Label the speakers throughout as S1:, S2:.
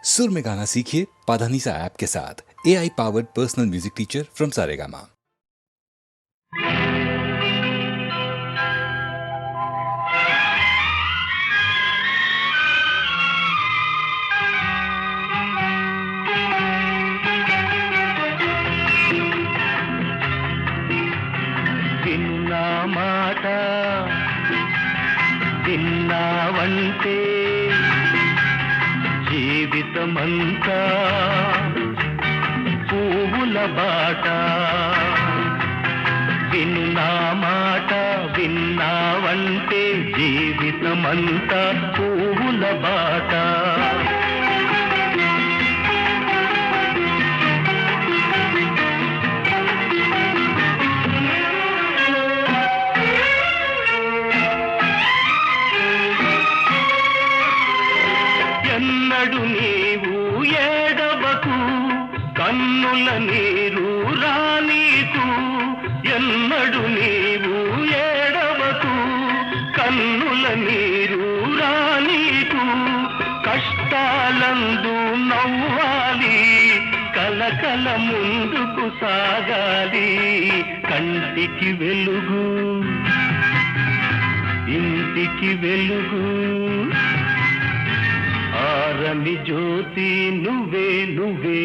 S1: सुर में गाना सीखिए पाधानीसा ऐप के साथ। AI powered personal music teacher from Saregama.
S2: విన్నా మాట విన్నావంటే జీవితమంతా పువ్వుల బాట. విన్నా మాట విన్నావంటే జీవితమంతా పువ్వుల బాట. ఎన్నడు నీవు ఏడవకు కన్నుల నీరు రానీకు. ఎన్నడు నీవు ఏడవకు కన్నుల నీరు రానీకు. కష్టాలందు నవ్వాలి కలకల ముందుకు సాగాలి. కంటికి వెలుగు ఇంటికి వెలుగు ఆరని జ్యోతి నువ్వే నువ్వే.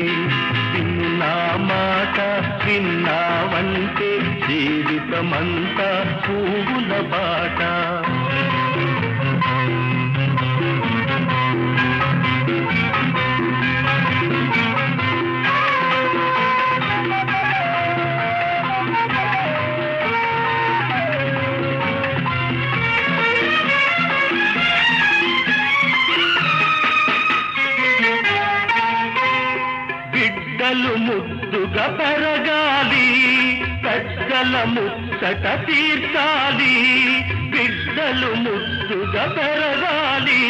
S2: విన్నా మాట విన్నావంటే జీవితమంతా పువ్వుల బాట. బిడ్డలు ముద్దుగా పెరగాలి పెద్దల ముచ్చట తీర్చాలి. బిడ్డలు ముద్దుగా పెరగాలి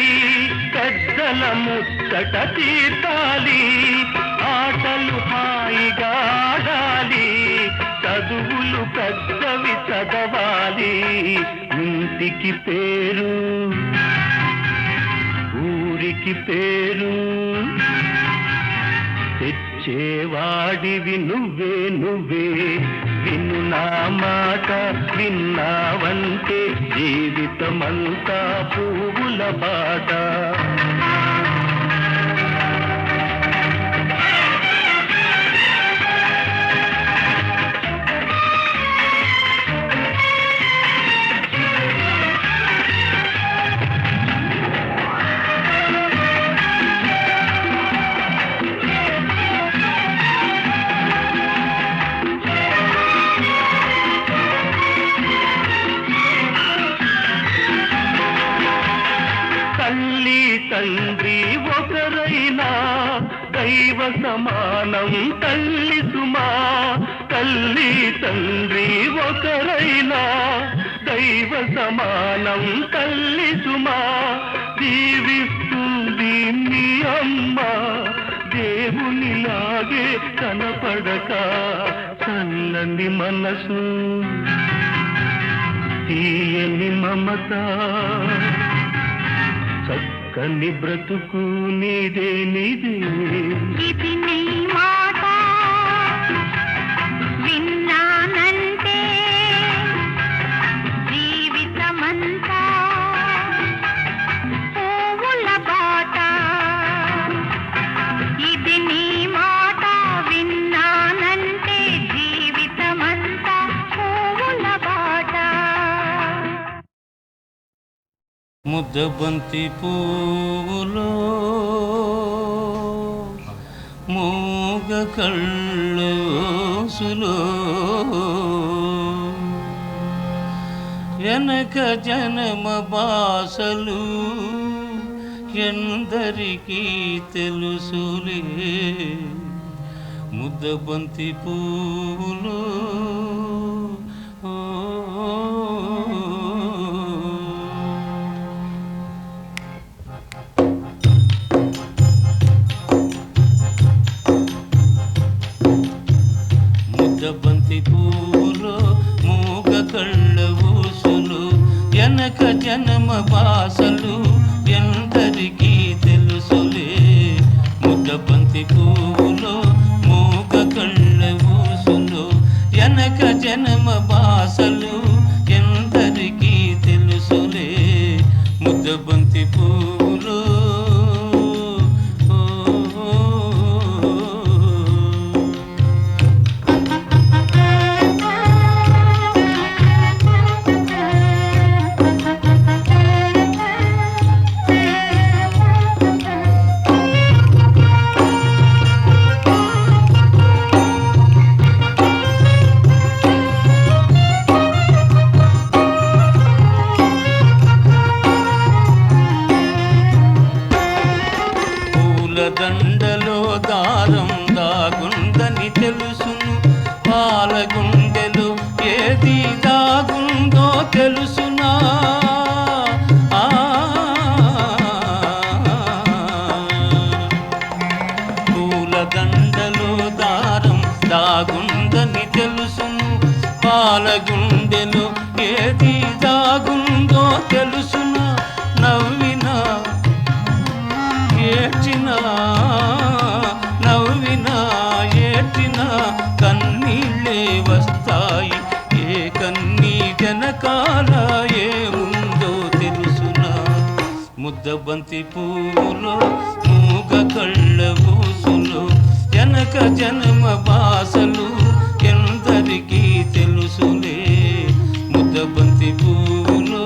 S2: పెద్దల ముచ్చట తీర్చాలి. ఆటలు హాయిగా ఆడాలి చదువులు పెద్దవి చదవాలి. ఇంటికి పేరు ఊరికి పేరు తెచ్చేవాడివి నువ్వే నువ్వే. విను నా మాట విన్నావంటే జీవితమంతా పువ్వుల బాట. తల్లి తండ్రి ఒకరైనా దైవ సమానం తల్లి సుమా. తల్లి తండ్రి ఒకరైనా దైవ సమానం తల్లి సుమా. జీవిస్తుంది మీ అమ్మ దేవునిలాగే కనపడక. చల్లని మనసు తీయని మమత చక్కని బ్రతుకు నీదే నీదే.
S3: ఇది నీ మాట విన్నానంటే జీవితమంతా పువ్వుల బాట. ఇది నీ మాట విన్నానంటే జీవితమంతా పువ్వుల బాట.
S4: ముద్దబంతి పువ్వులో మూగ కళ్ళోసులో వెనక జనమ బాసలు ఎందరికీ తెలుసులే. ముద్దబంతి పువ్వులో ముద్దబంతి పువ్వులో మూగ కళ్ళ ఊసులు వెనక జనమ బాసలు ఎందరికీ తెలుసులే. పూలదండలో దారం దాగుందని తెలుసును, పాలగుండెలో ఏది దాగుందో తెలుసునా. పూలదండలో దారం దాగుందని తెలుసును, పాలగుండెలో ఏది దాగుందో తెలుసునా. నవ్వినా ఏడ్చినా, నవ్వినా ఏడ్చినా కన్నీళ్ళే వస్తాయి. ఏ కన్నీ జనకాల ఏముందో తెలుసునా. ముద్దబంతి పువ్వులో మూగ కళ్ళ ఊసులో జనక జన్మ బాసలు ఎందరికీ తెలుసులే. ముద్దబంతి పువ్వులో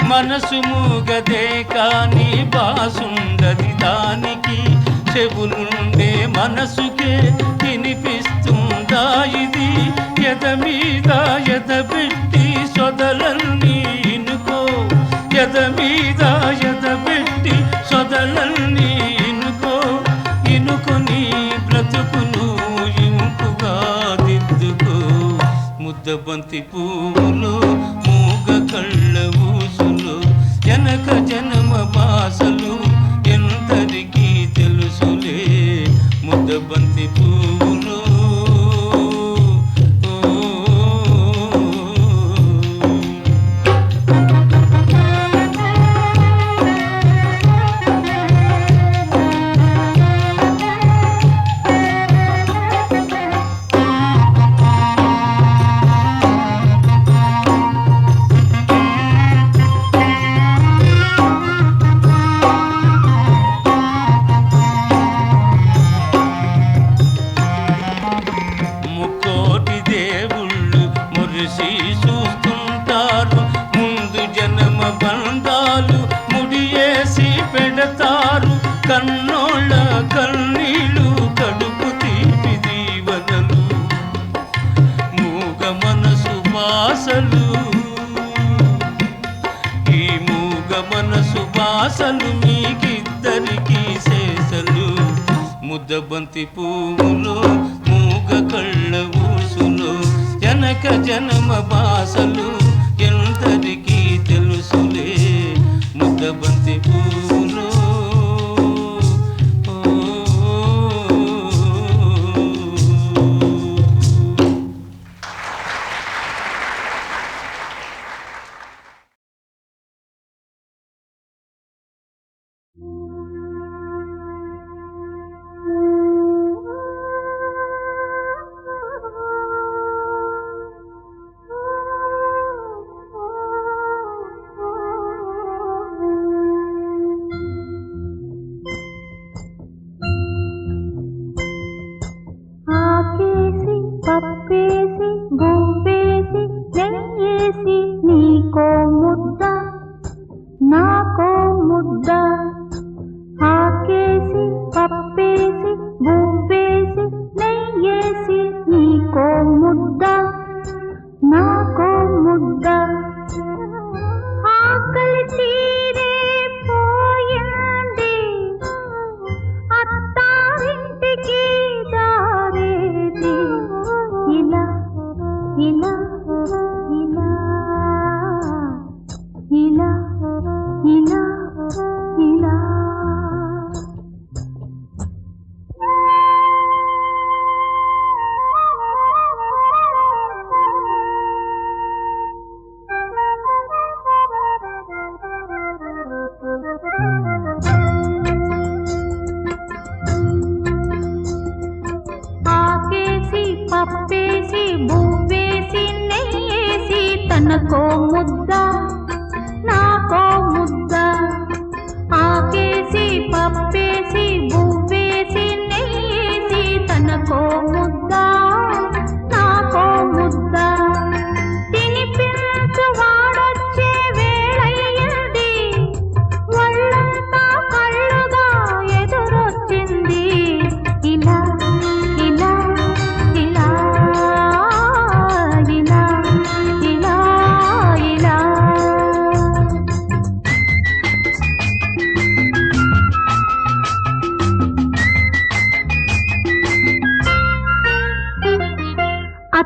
S4: మనసు మూగదే కాని బాసుండది దానికి, చెవులుండే మనసుకే వినిపిస్తుందా ఇది. ఎద మీద ఎదబెట్టి సొదలల్ని ఇనుకో, ఎద మీద ఎదబెట్టి సొదలల్ని ఇనుకో. ఇనుకొని బ్రతుకును ఇంపుగా దిద్దుకో. ముద్దబంతి పువ్వులు మూగ కళ్ళ ఊసులు జనక జన్మ బాసలు ఎందరికీ తెలుసులే. ముద్దబంతి పువ్వులు ముక్కోటి దేవుళ్ళు మురిసి చూస్తుంటారు. ముందు జన్మ బంధాలు ముడియేసి పెడతారు. కన్నోళ్ళ కన్నీళ్ళు కడుపు తీపి దీవెనలు. మూగ మనసు బాసలు, ఈ మూగ మనసు బాసలు మీకిద్దరికీ శేషలు. ముద్దబంతి పువ్వులో మూగ కళ్ళ ఊసులో జనక జన్మ బాసలు ఎందరికీ తెలుసులే. ముద్దబంతి పువ్వులో
S3: పప్పేసి బువ్వేసి నెయ్యేసి నీకో ముద్ద నాకో ముద్ద. ఆకేసి పప్పేసి బువ్వేసి నెయ్యేసి నీకో ముద్ద నాకో ముద్ద. ఆకలి తీరే పోయింది అత్తారింటికి దారేది. ఇలా ఇలా ఇలా ఇలా ఇలా ఇలా ఆకేసి పప్పేసి బువ్వేసి నెయ్యేసి తనకో ముద్ద నాకో ముద్ద. ఆకేసి పప్పేసి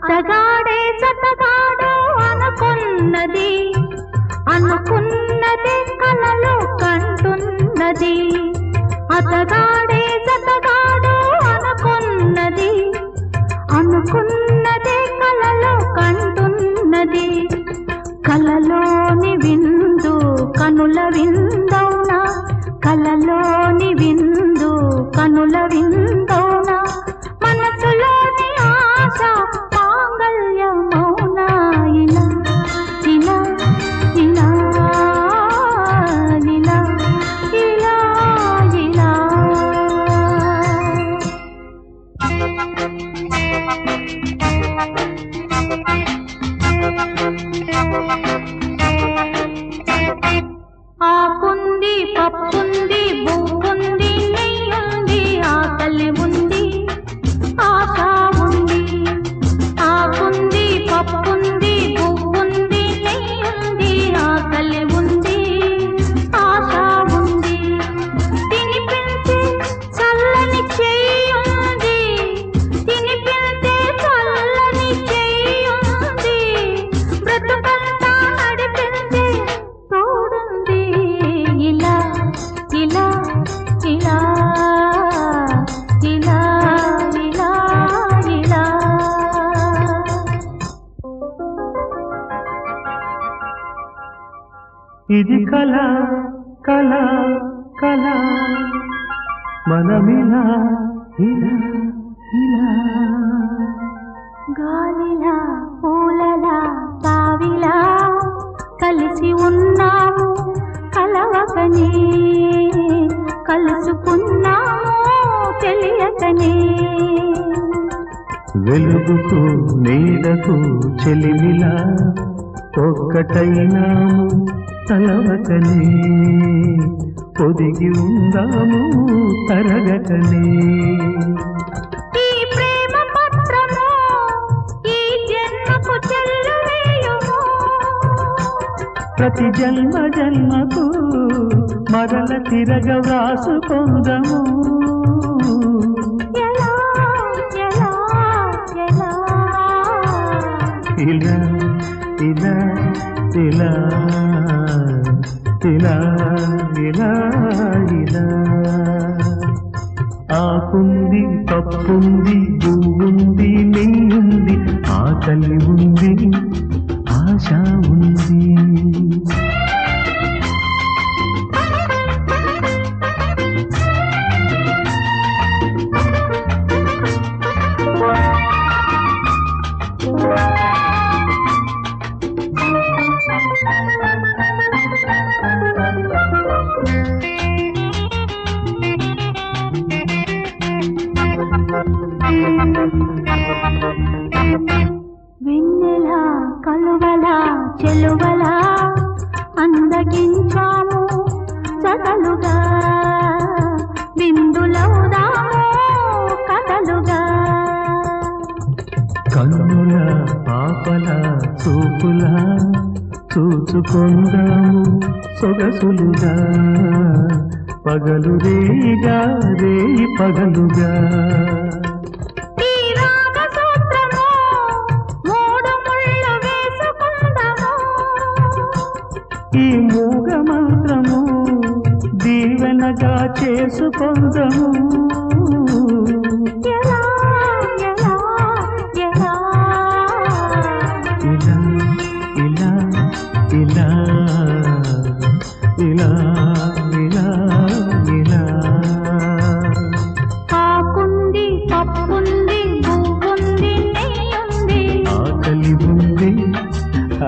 S3: అతగాడే సతగాడు అనుకున్నది, అనుకున్నదే కలలో కంటున్నది. అతగాడే సతగాడు అనుకున్నది, అనుకున్నదే కలలో కంటున్నది. కలలోని విందు కనుల విందౌనా, కలలోని విందు కనుల విందౌనా, మనసులోని ఆశ మాంగళ్యమౌనా. ఇలా ఇలా ఇలా ఇలా ఇలా ఇలా ఆకుంది, పప్పుంది, బువ్వుంది, నెయ్యుంది, ఆకలి ఉంది, ఆశ ఉంది. ఆకుంది, పప్పుంది, బువ్వుంది, నెయ్యుంది, ఆకలి ఉంది, ఆశ ఉంది. తినిపించే చల్లని చెయ్యుంది, తినిపించే చల్లని చెయ్యుంది, బ్రతుకంతా నడిపించే తోడుంది. ఇలా ఇలా ఇలా ఇలా ఇలా ఇలా
S2: ఇది కళ కళ కళ మనమిలా ఇలా ఇలా
S3: గాలిలా పూలలా తావిలా కలిసి ఉన్నాము, కలవకనే కలుసుకున్నాము తెలియకనే.
S2: వెలుగుకు నీడకు చెలిమిలా ఒక్కటైనాము తలవకనే, పొదిగి ఉందాము తరగకనే.
S3: ఈ ప్రేమ పత్రము ఈ జన్మకు చెల్లువేయుము,
S2: ప్రతి జన్మ జన్మకు మరల తిరగ వ్రాసుకొందము.
S3: ఎలా ఎలా ఎలా
S2: ఇలా ఇలా ఇలా ఇలా ఇలా ఇలా ఆకుంది, పప్పుంది, పువ్వుంది, నెయ్యుంది, ఆకలి ఉంది, ఆశ ఉంది.
S3: వెన్నెల కలువల చెలువల అందగించాము సగలుగా, బిందులవుదాము కథలుగా.
S2: కన్నుల పాపల చూపులా చూచుకొందాము సొగసులుగా, పగలు రేయిగా రేయి పగలుగా.
S3: ఈ రాగ సూత్రము మూడు ముళ్ళు వేసుకుందాము,
S2: ఈ మూగ మంత్రము దీవెనగా చేసుకొందము.
S3: ఎలా ఎలా ఎలా
S2: ఇలా ఇలా ఇలా ఇలా ఇలా ఇలా
S3: ఆకుంది, పప్పుంది, పువ్వుంది, నెయ్యుంది,
S2: ఆకలి ఉంది,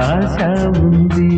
S2: ఆశ ఉంది.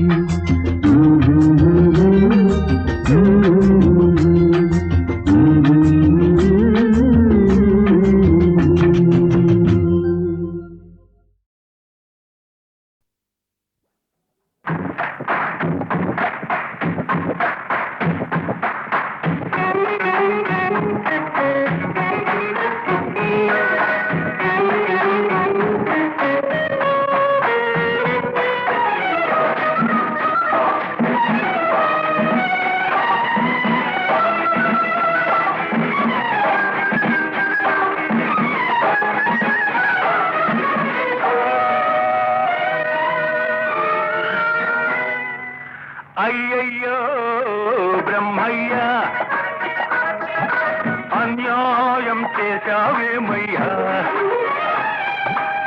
S5: అన్యాయం చేశావేమయ్యా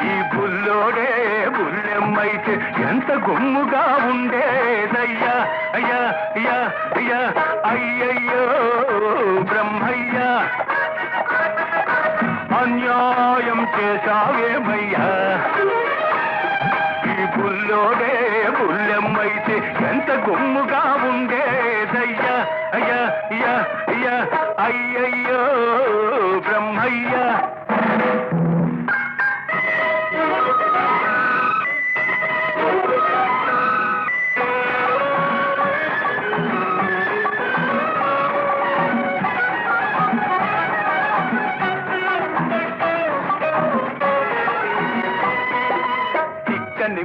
S5: ఈ బుల్లోడే బుల్లెమ్మైతే ఎంత గుమ్ముగా ఉండేదయ్యా అయ్యా అయ్యా అయ్యా అయ్యయ్యో బ్రహ్మయ్యా అన్యాయం చేశావేమయ్యా ఈ బుల్లోడే బుల్లెమ్మైతే ఎంత గుమ్ముగా ఉండేదయ్యా అయ్యా అయ్యా అయ్యా అయ్యయ్యో బ్రహ్మయ్యా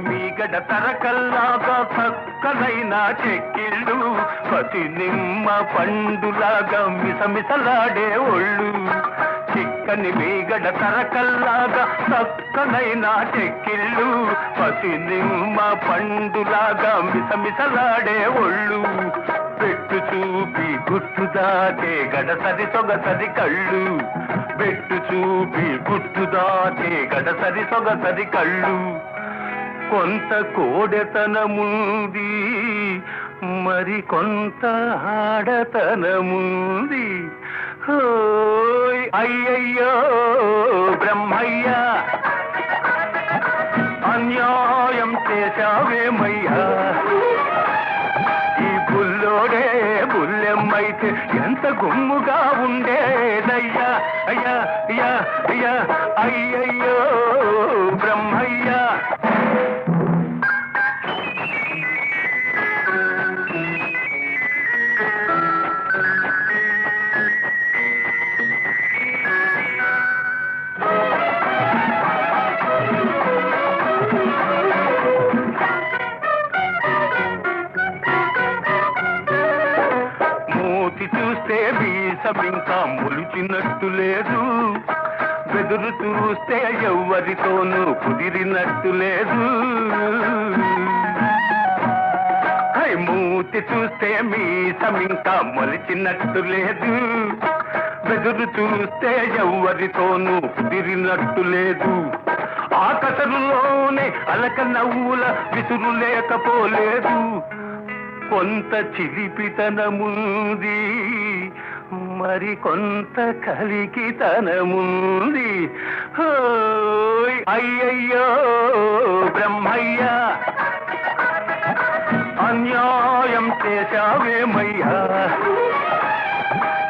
S5: మీగడ తరకల్లాగా చక్కనైన చెక్కిళ్ళు పసి నిమ్మ పండులాగా మిసమిసలాడే ఒళ్ళు చిక్కని మీగడ తరకల్లాగా చక్కనైన చెక్కిళ్ళు పసి నిమ్మ పండులాగా మిసమిసలాడే ఒళ్ళు పెట్టు చూపి గుట్టు దాటే గడసరి సొగసరి కళ్ళు పెట్టు చూపి గుట్టు దాటే గడసరి సొగసరి కళ్ళు కొంత కోడెతనముంది మరి కొంత ఆడతనముంది అయ్యయ్యో బ్రహ్మయ్యా అన్యాయం చేశావేమయ్యా ఈ బుల్లోడే బుల్లెమ్మైతే ఎంత గుమ్ముగా ఉండేదయ్యా అయ్యా అయ్యా అయ్యా అయ్యయ్యో బ్రహ్మయ్యా చూస్తే వీసమింకా మొలిచినట్టు లేదు బెదురు చూస్తే ఎవ్వరితోనూ కుదిరినట్టు లేదు మూతి చూస్తే మీసమింకా మొలిచినట్టు లేదు బెదురు చూస్తే ఎవ్వరితోనూ కుదిరినట్టు లేదు ఆకసరులోనే అలక నవ్వుల విసురు లేకపోలేదు కొంత చిలిపితనముంది మరి కొంత కలికితనముంది అయ్యయ్యో బ్రహ్మయ్యా అన్యాయం చేశావేమయ్యా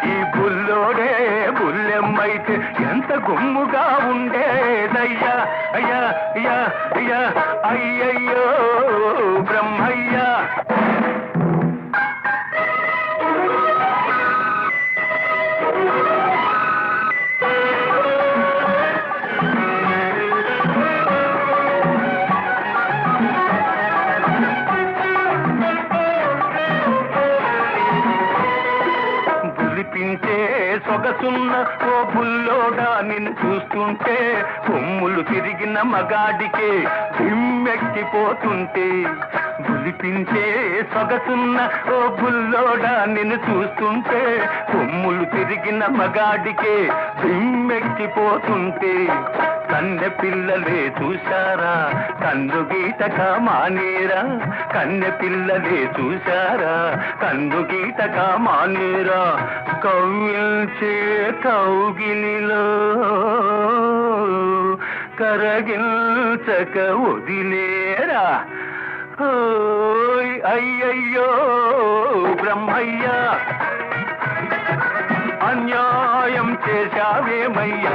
S5: ఈ బుల్లోడే బుల్లెమ్మైతే ఎంత గుమ్ముగా ఉండేదయ్యా అయ్యా అయ్యా అయ్యా అయ్యయ్యో బ్రహ్మయ్యా సొగసున్న ఓ బుల్లోడా నిన్ను చూస్తుంటే కొమ్ములు తిరిగిన మగాడికే దిమ్మెక్కిపోతుంటే బులిపించే సొగసున్న ఓ బుల్లోడా నిన్ను చూస్తుంటే కొమ్ములు తిరిగిన మగాడికే దిమ్మెక్కిపోతుంటే కన్నె పిల్లలే చూశారా కన్ను గీటక మానేరా కన్నె పిల్లలే చూశారా కన్ను గీటక మానేరా కవ్విల్చే కౌగిలిలో కరగిల్చక వదిలేరా అయ్యయ్యో బ్రహ్మయ్యా అన్యాయం చేశావేమయ్యా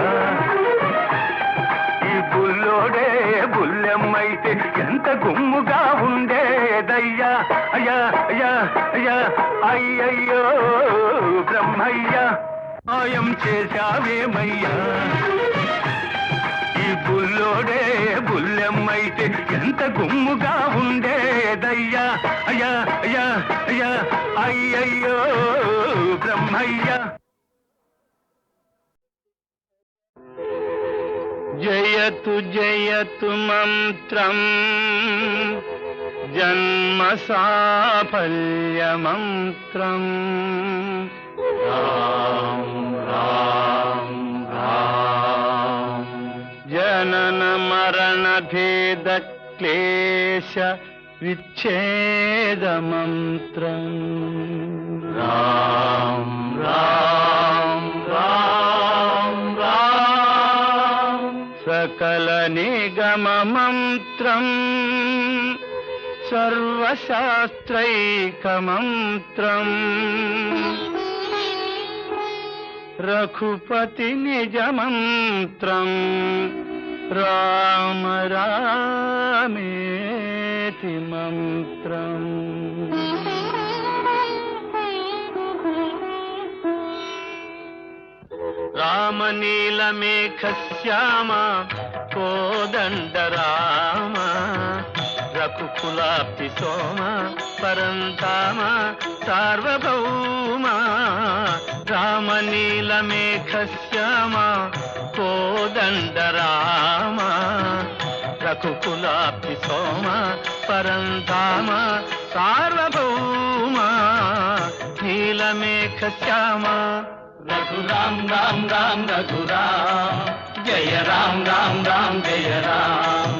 S5: ఈ బుల్లోడే బుల్లెమ్మైతే ఎంత గుమ్ముగా ఉండేదయ్యా అయ్యా అయ్యా అయ్యా అయ్యయ్యో బ్రహ్మయ్యా అన్యాయం చేశావేమయ్యా ఈ బుల్లోడే బుల్లెమ్మైతే ఎంత గుమ్ముగా ఉండేదయ్యా అయ్యా అయ్యా అయ్యా అయ్యయ్యో బ్రహ్మయ్యా జయతు జయతు మంత్రం జన్మ సాఫల్య మంత్రం రామ్ రామ్ భేద క్లేశ విచ్ఛేద మంత్రం రామ్ రామ్ రామ్ రామ్ సకల నిగమ మంత్రం సర్వశాస్త్రైక మంత్రం రఘుపతి నిజ మంత్రం రామ రామేతి మంత్రం రామనీలమేఘశ్యామ కోదండ రామ రఘుకులాప్తి సోమ పరంధామ సార్వభౌమ రామనీలమేఘశ్యామ కోదండ రామ రఘుకులాప్తి సోమ పరంధామ సార్వభౌమ నీలమేఘశ్యామ రఘురాం రామ్ రామ్ రఘురాం జయ రామ్ రామ్ రామ్ జయ రామ్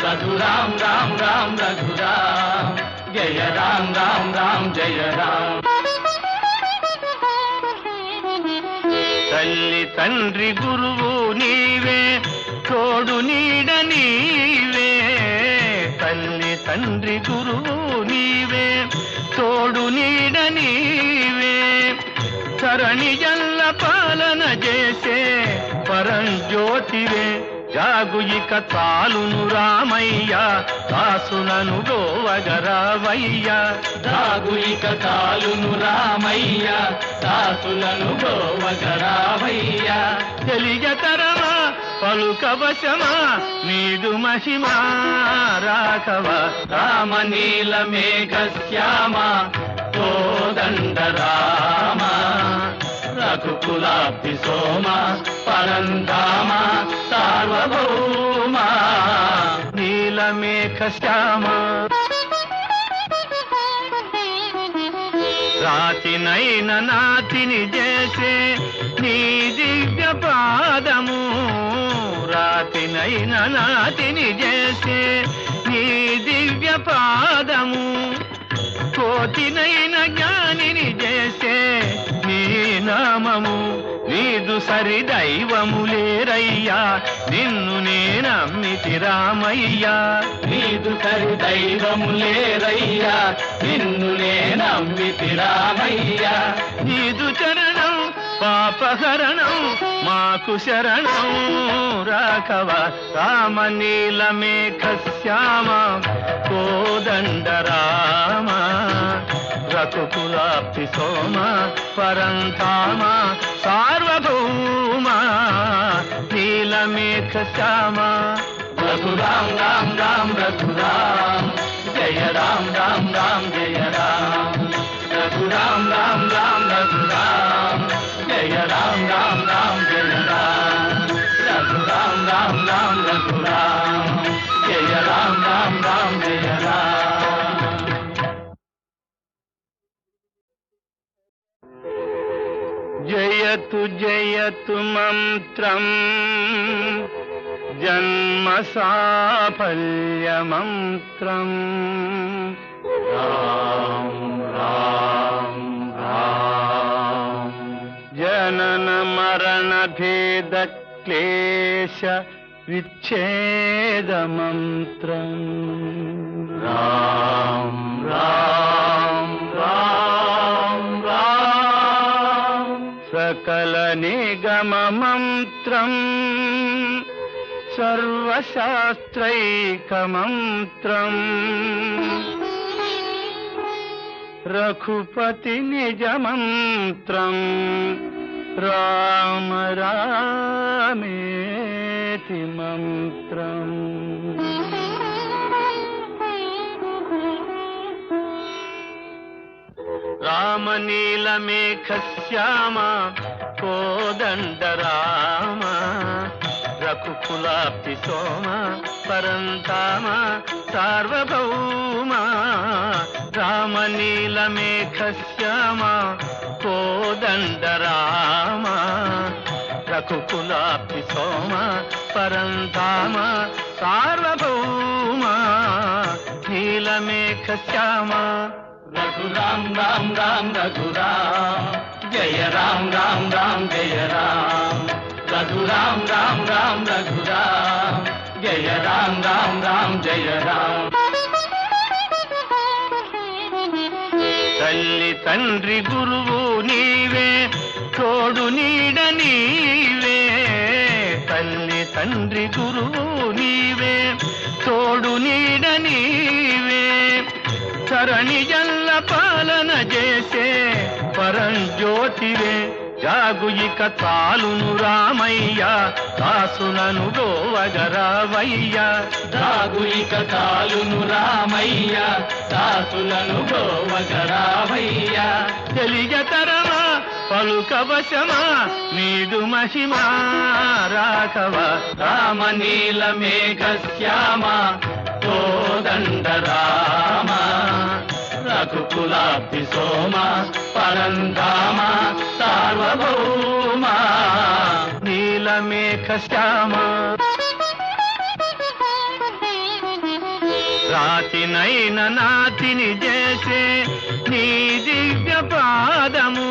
S5: రఘురాం రామ్ రామ్ రఘురాం జయ రామ్ రామ్ రామ్ జయ రామ్ తల్లి తండ్రి గురువు నీవే తోడు నీడ నీవే తల్లి తండ్రి గురువు నీవే తోడు నీడ నీవే ధరణి జల్ల పాలన చేసే పరంజ్యోతివే జాగు ఇక చాలును రామయ్య దాసులను గోవగరావయ్య జాగు ఇక చాలును రామయ్య దాసులను గోవగరావయ్య తెలియతరమా పలుకవశమా నీదు మహిమా రాఘవ రామనీలమేఘశ్యామ కోదండ రామ రఘుకులాప్తి సోమ పరంధామ సార్వభౌమ నీలమేఘశ్యామ రాతినైన నాతిని చేసే నీ దివ్య పాదము రాతినైన నాతిని చేసే నీ దివ్య పాదము కోతినైన జ్ఞానిని చేసే నీ నామము నీదు సరి దైవము లేరయ్యా నిన్ను నేనమ్మితి రామయ్యా నీదు సరి దైవము లేరయ్యా నిన్ను నేనమ్మితి రామయ్యా నీదు చరణం పాపహరణం మాకు శరణం రాఘవ రామనీలమేఘశ్యామ కోదండ రామ రఘుకులాప్తి సోమ పరంధామ సార్వభౌమ నీలమేఘశ్యామ రఘురాం రామ్ రామ్ రఘురాం జయ రామ్ రామ్ రామ్ జయ రామ్ రఘురాం రామ్ రామ్ రఘురాం జయ రామ్ రామ్ రామ్ జయ రామ్ రఘురాం రామ్ రామ్ రఘురాం జయ రామ్ రామ్ రామ్ జయ రామ్ జయతు జయతు మంత్రం జన్మ సాఫల్య మంత్రం రామ్ రామ్ రామ్ జనన మరణ భేద క్లేశ విచ్ఛేద మంత్రం రామ్ రామ్ రామ్ రామ్ సకల నిగమ మంత్రం సర్వశాస్త్రైక మంత్రం రఘుపతి నిజ మంత్రం రామ రామేతి మంత్రం రామనీలమేఘశ్యామ కోదండ రామ రఘుకులాప్తి సోమ పరంధామ సార్వభౌమ రామనీలమేఘశ్యామ కోదండ రామ రఘుకులాబ్ధి సోమ పరంధామ సార్వభౌమ నీలమేఘ శ్యామ రఘురాం రామ్ రామ్ రఘురాం జయ రామ్ రామ్ రామ్ జయ రామ్ రఘురాం రామ్ రామ్ రఘురాం జయ రామ్ రామ్ రామ్ జయ రామ్ తల్లి తండ్రి గురువు నీవే తోడు నీడ నీవే తల్లి తండ్రి గురువు నీవే తోడు నీడ నీవే తరణి జల్ల పాలన చేసే పరంజ్యోతివే జాగు ఇక చాలును రామయ్య దాసులను గోవగరావయ్య జాగు ఇక చాలును రామయ్య దాసులను గోవగరావయ్య తెలియతరమా పలుకవశమా నీదు మహిమా రాఘవ రామ నీల మేఘ శ్యామ కోదండ రామ రఘుకులాబ్ధి సోమ పరంధామ సార్వభౌమ నీలమేఘ శ్యామ రాతినైన నాతిని చేసే నీ దివ్య పాదము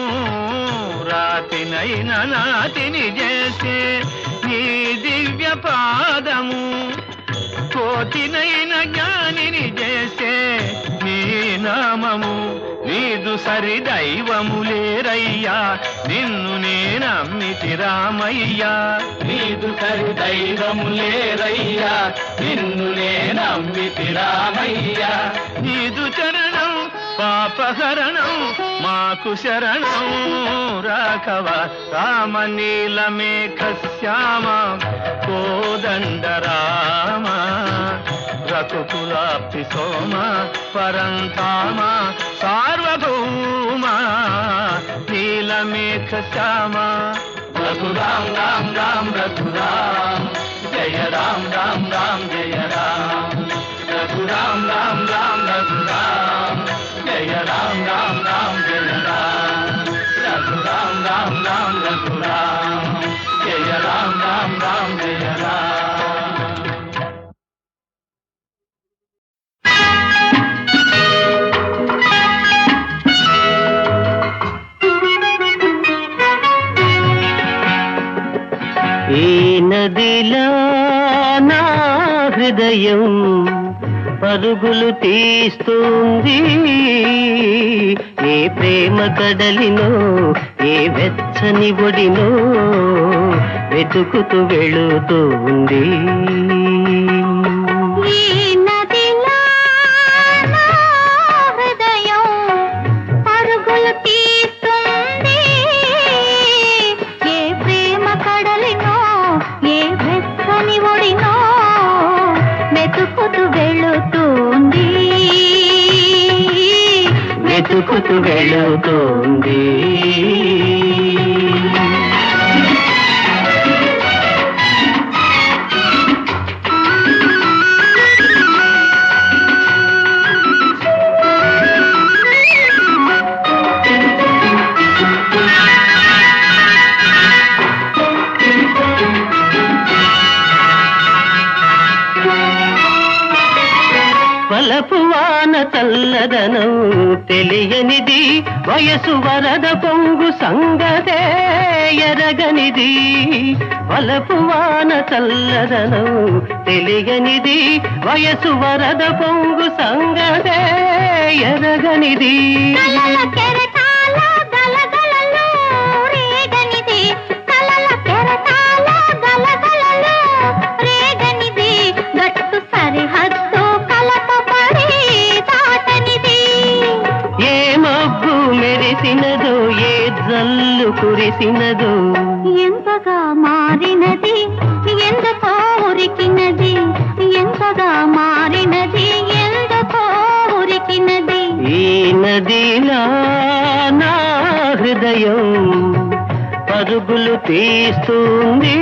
S5: రాతినైన నాతిని చేసే నీ దివ్య పాదము కోటినైన జ్ఞానిని చేసే నీ నామము నీదు సరి దైవము లేరయ్యా నిన్ను నేనమ్మితి రామయ్యా నీదు సరి దైవము లేరయ్యా నిన్ను నేనమ్మితి రామయ్యా నీదు చరణం పాపహరణం మాకు శరణం రాఘవ రామ నీలమేఘ శ్యామ కోదండ రామ రఘుకులాబ్ధి సోమ పరంధామ సార్వభౌమ నీలమేఘ శ్యామ రఘురాం రామ్ రామ్ రఘురాం జయ రామ్ రామ్ రామ్ జయ రామ్ రఘురాం రామ్ రామ్ రఘురాం జయ రామ్ రామ్ రామ్ జయ రామ్ రఘురాం రామ్ రామ్ రఘురాం జయ రామ్ రామ్ రామ్ జయ రామ్
S2: ఈ నదిలా నా హృదయం పరుగులు తీస్తుంది ఏ ప్రేమ కడలినో ఏ వెచ్చని ఒడినో వెతుకుతూ వెళుతుంది
S3: ఈ నదిలా నా హృదయం పరుగులు తీస్తుంది ఏ ప్రేమ కడలినో ఏ వెచ్చని ఒడినో వెతుకుతూ వెళుతుంది
S2: వెతుకుతూ వెళుతుంది వలపువాన చల్లదనం తెలియనిది వయసు వరద పొంగు సంగతే ఎరగనిది వలపువాన చల్లదనం తెలియనిది వయసు వరద పొంగు సంగతే ఎరగనిది
S3: కలల కెరటాల గలగలలో రేగనిది కలల కెరటాల గలగలలో రేగనిది గట్టు సరిహద్దు కలపబడి దాటనిది
S2: ఏ మబ్బు మెరిసినదో ఏ జల్లు కురిసినదో
S3: ఎంతగా మారినది ఎందుకో ఉరికినది ఎంతగా మారినది ఎందుకో ఉరికినది
S2: ఈ నదిలా నా హృదయం పరుగులు తీస్తుంది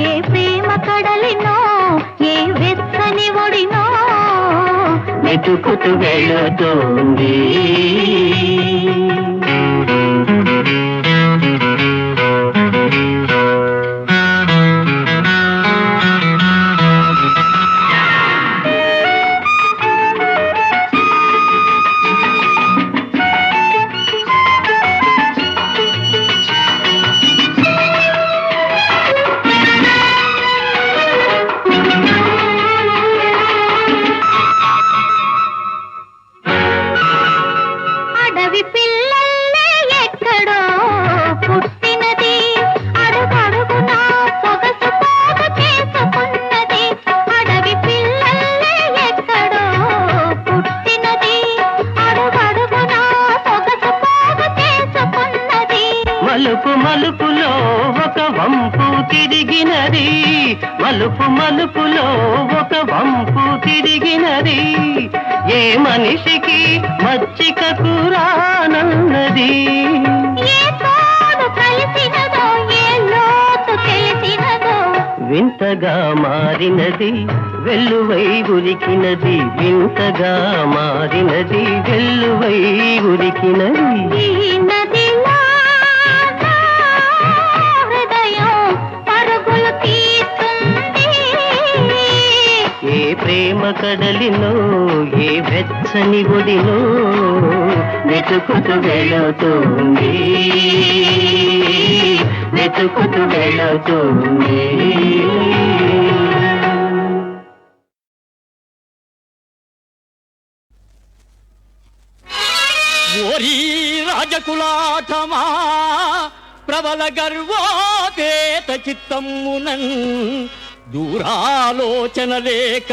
S3: ఏ ప్రేమ కడలినో ఏ వెచ్చని ఒడినో
S2: వెతుకుతూ వెళుతుంది మలుపులో ఒక వంపు తిరిగినది, మలుపు మలుపులో ఒక వంపు తిరిగినది, ఏ మనిషికి మచ్చిక కూరానన్నది.
S3: ఏ తోడు కలిసినదో ఏ లోతు తెలిసినదో
S2: వింతగా మారినది వెల్లువై ఉరికినది, వింతగా మారినది వెల్లువై ఉరికినది.
S3: ఈ నదిలో నా హృదయం పరుగులు తీస్తుంది.
S2: ఏ ప్రేమ కడలినో ఏ వెచ్చని ఒడినో వెతుకుతూ వెళుతుంది, వెతుకుతూ వెళుతుంది.
S6: ఓరి రాజకులాఠమా ప్రబల గర్వోపేత చిత్తమ్మునన్ దూరాలోచన లేక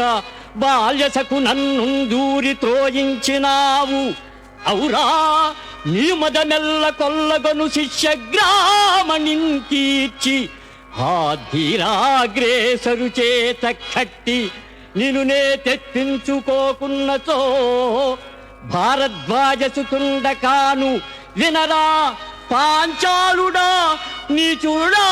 S6: బాల్యసకు నన్ను దూరి త్రోయించినావు. ఔరా నీ మదమెల్ల కొల్లగొను శిష్యగ్రామణింకీర్చి ఆ ధీరాగ్రేసరు చేత కట్టి నిన్ను నే తెప్పించుకోకున్నతో భారద్వాజసుతుండ కాను వినరా పాంచాలుడా నీచుడా.